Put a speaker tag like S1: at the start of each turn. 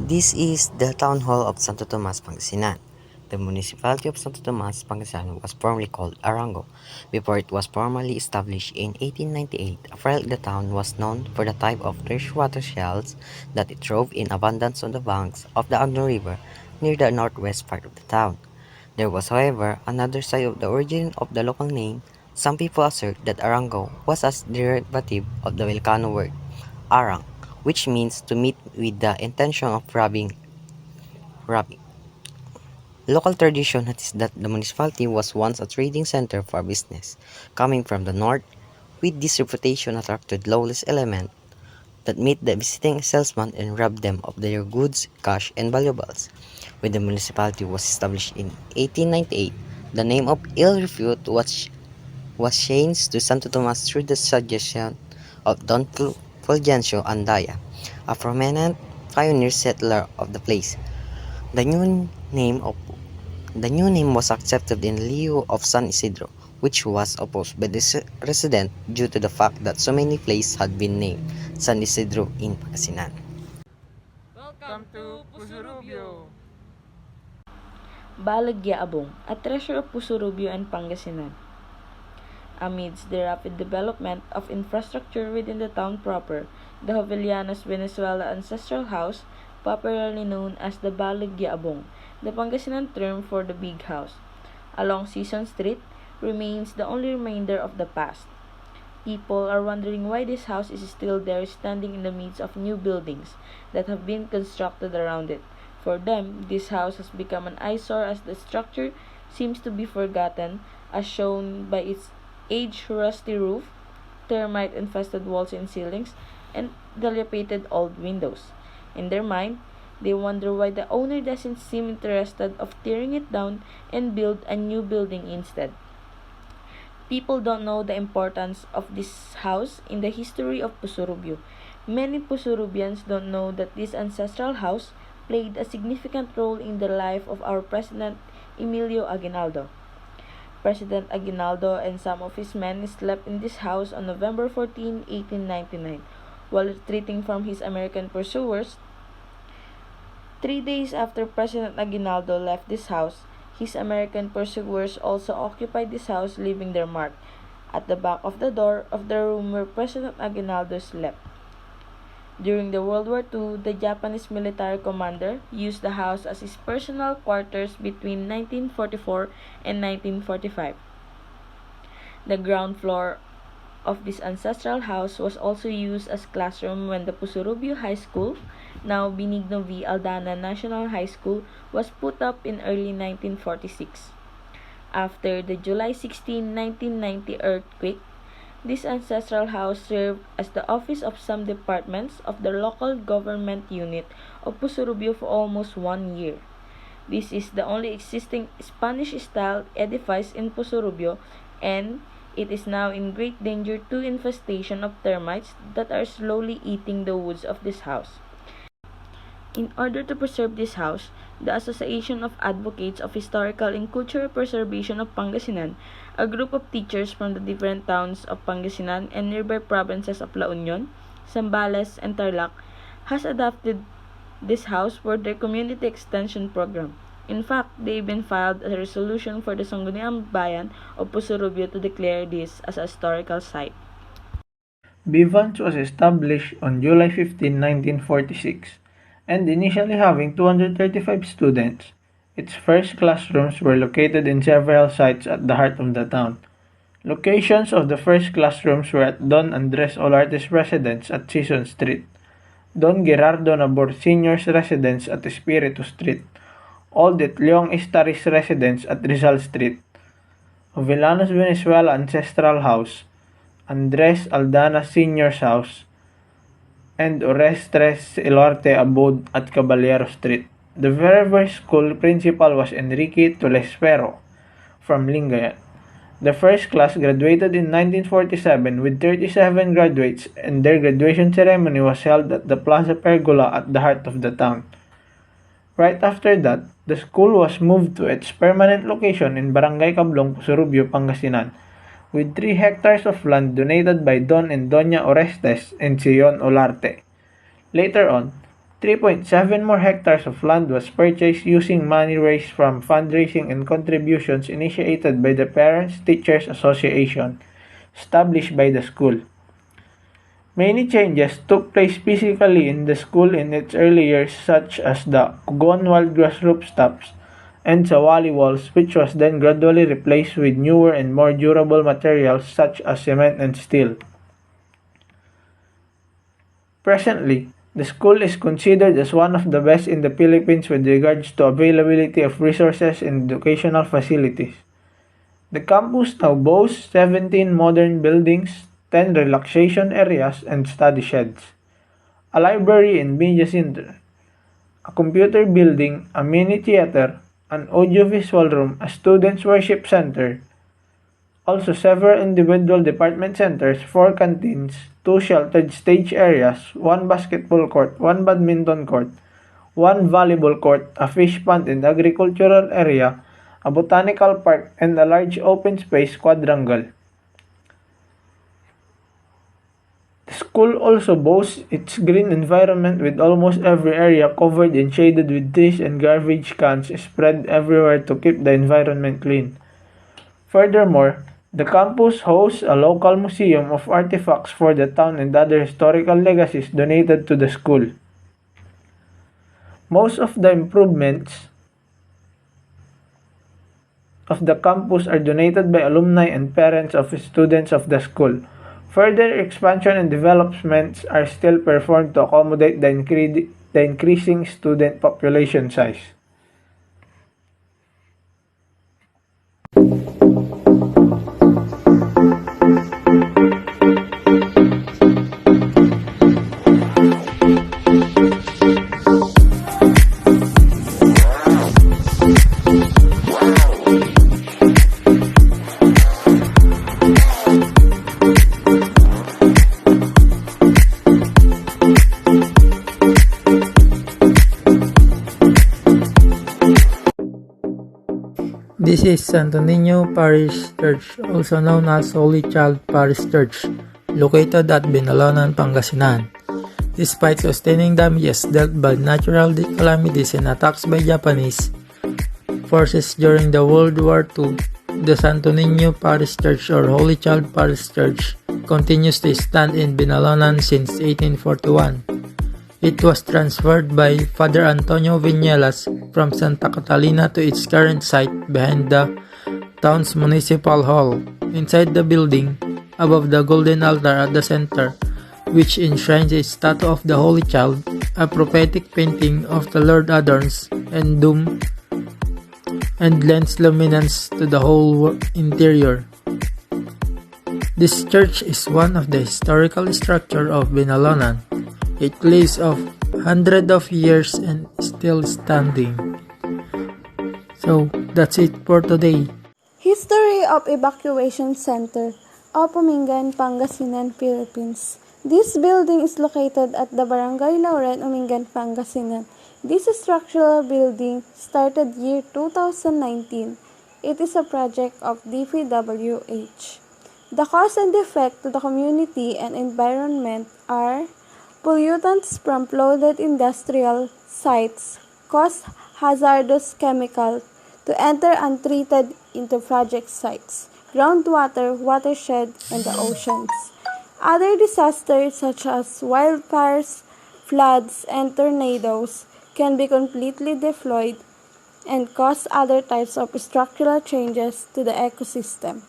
S1: This is the town hall of Santo Tomas, Pangasinan. The municipality of Santo Tomas, Pangasinan was formerly called Arango. Before it was formally established in 1898, the town was known for the type of freshwater shells that it drove in abundance on the banks of the Agno River near the northwest part of the town. There was, however, another side of the origin of the local name. Some people assert that Arango was a derivative of the Ilocano word arang, which means to meet with the intention of robbing. Local tradition is that the municipality was once a trading center for business, coming from the north, with this reputation attracted lawless elements that meet the visiting salesman and rob them of their goods, cash, and valuables. When the municipality was established in 1898, the name of Il Refute was changed to Santo Tomas through the suggestion of Don Fulgencio Andaya, a prominent pioneer settler of the place. The new name of the new name was accepted in lieu of San Isidro, which was opposed by the resident due to the fact that so many places had been named San Isidro in Pangasinan.
S2: Welcome to Pusurubio!
S3: Balag-Yaabong, a treasure of Pusurubio and Pangasinan. Amidst the rapid development of infrastructure within the town proper, the Jovellanos Venezuela Ancestral House, popularly known as the Balag-Yaabong, the Pangasinan term for the Big House, along Season Street, remains the only remainder of the past. People are wondering why this house is still there standing in the midst of new buildings that have been constructed around it. For them, this house has become an eyesore as the structure seems to be forgotten, as shown by its aged rusty roof, termite-infested walls and ceilings, and dilapidated old windows. In their mind, they wonder why the owner doesn't seem interested of tearing it down and build a new building instead. People don't know the importance of this house in the history of Pusurubio. Many Pusurubians don't know that this ancestral house played a significant role in the life of our President Emilio Aguinaldo. President Aguinaldo and some of his men slept in this house on November 14, 1899, while retreating from his American pursuers. 3 days after President Aguinaldo left this house, his American pursuers also occupied this house, leaving their mark at the back of the door of the room where President Aguinaldo slept. During the World War II, the Japanese military commander used the house as his personal quarters between 1944 and 1945. The ground floor of this ancestral house was also used as classroom when the Pusurubio High School, now Benigno V. Aldana National High School, was put up in early 1946. After the July 16, 1990 earthquake, this ancestral house served as the office of some departments of the local government unit of Pusurubio for almost 1 year. This is the only existing Spanish-style edifice in Pusurubio, and it is now in great danger to infestation of termites that are slowly eating the woods of this house. In order to preserve this house, the Association of Advocates of Historical and Cultural Preservation of Pangasinan, a group of teachers from the different towns of Pangasinan and nearby provinces of La Union, Zambales, and Tarlac, has adopted this house for their community extension program. In fact, they even filed a resolution for the Sangguniang Bayan of Pusurubio to declare this as a historical site.
S2: Bivans was established on July 15, 1946, and initially having 235 students. Its first classrooms were located in several sites at the heart of the town. Locations of the first classrooms were at Don Andres Olarte's residence at Season Street, Don Gerardo Nabor Sr.'s residence at Espiritu Street, Oldit Leong Estaris residence at Rizal Street, Jovellanos Venezuela Ancestral House, Andres Aldana Sr.'s house, and Orestes Ilarte abode at Caballero Street. The very first school principal was Enrique Tolespero from Lingayen. The first class graduated in 1947 with 37 graduates, and their graduation ceremony was held at the Plaza Pergola at the heart of the town. Right after that, the school was moved to its permanent location in Barangay Cablong, Pusurubio, Pangasinan, with 3 hectares of land donated by Don and Doña Orestes and Sion Olarte. Later on, 3.7 more hectares of land was purchased using money raised from fundraising and contributions initiated by the Parents Teachers Association, established by the school. Many changes took place physically in the school in its early years, such as the PUCU1 grass rooftops and Sawali walls, which was then gradually replaced with newer and more durable materials such as cement and steel. Presently, the school is considered as one of the best in the Philippines with regards to availability of resources and educational facilities. The campus now boasts 17 modern buildings, 10 relaxation areas and study sheds, a library and media center, a computer building, a mini theater, an audiovisual room, a students' worship center, also several individual department centers, 4 canteens, 2 sheltered stage areas, 1 basketball court, 1 badminton court, 1 volleyball court, a fish pond and agricultural area, a botanical park, and a large open space quadrangle. The school also boasts its green environment with almost every area covered and shaded with trees and garbage cans spread everywhere to keep the environment clean. Furthermore, the campus hosts a local museum of artifacts for the town and other historical legacies donated to the school. Most of the improvements of the campus are donated by alumni and parents of students of the school. Further expansion and developments are still performed to accommodate the increasing student population size.
S4: This is Santo Niño Parish Church, also known as Holy Child Parish Church, located at Binalonan, Pangasinan. Despite sustaining damages dealt by natural calamities and attacks by Japanese forces during the World War II, the Santo Niño Parish Church or Holy Child Parish Church continues to stand in Binalonan since 1841. It was transferred by Father Antonio Viñelas from Santa Catalina to its current site behind the town's municipal hall. Inside the building, above the golden altar at the center, which enshrines a statue of the Holy Child, a prophetic painting of the Lord adorns and dome and lends luminance to the whole interior. This church is one of the historical structure of Binalonan. It lives of hundreds of years and still standing. So that's it for today.
S5: History of Evacuation Center, Umingan, Pangasinan, Philippines. This building is located at the Barangay Lauren, Umingan, Pangasinan. This structural building started year 2019. It is a project of DPWH. The cause and effect to the community and environment are pollutants from flooded industrial sites cause hazardous chemicals to enter untreated into project sites, groundwater, watershed, and the oceans. Other disasters such as wildfires, floods, and tornadoes can be completely deployed and cause other types of structural changes to the ecosystem.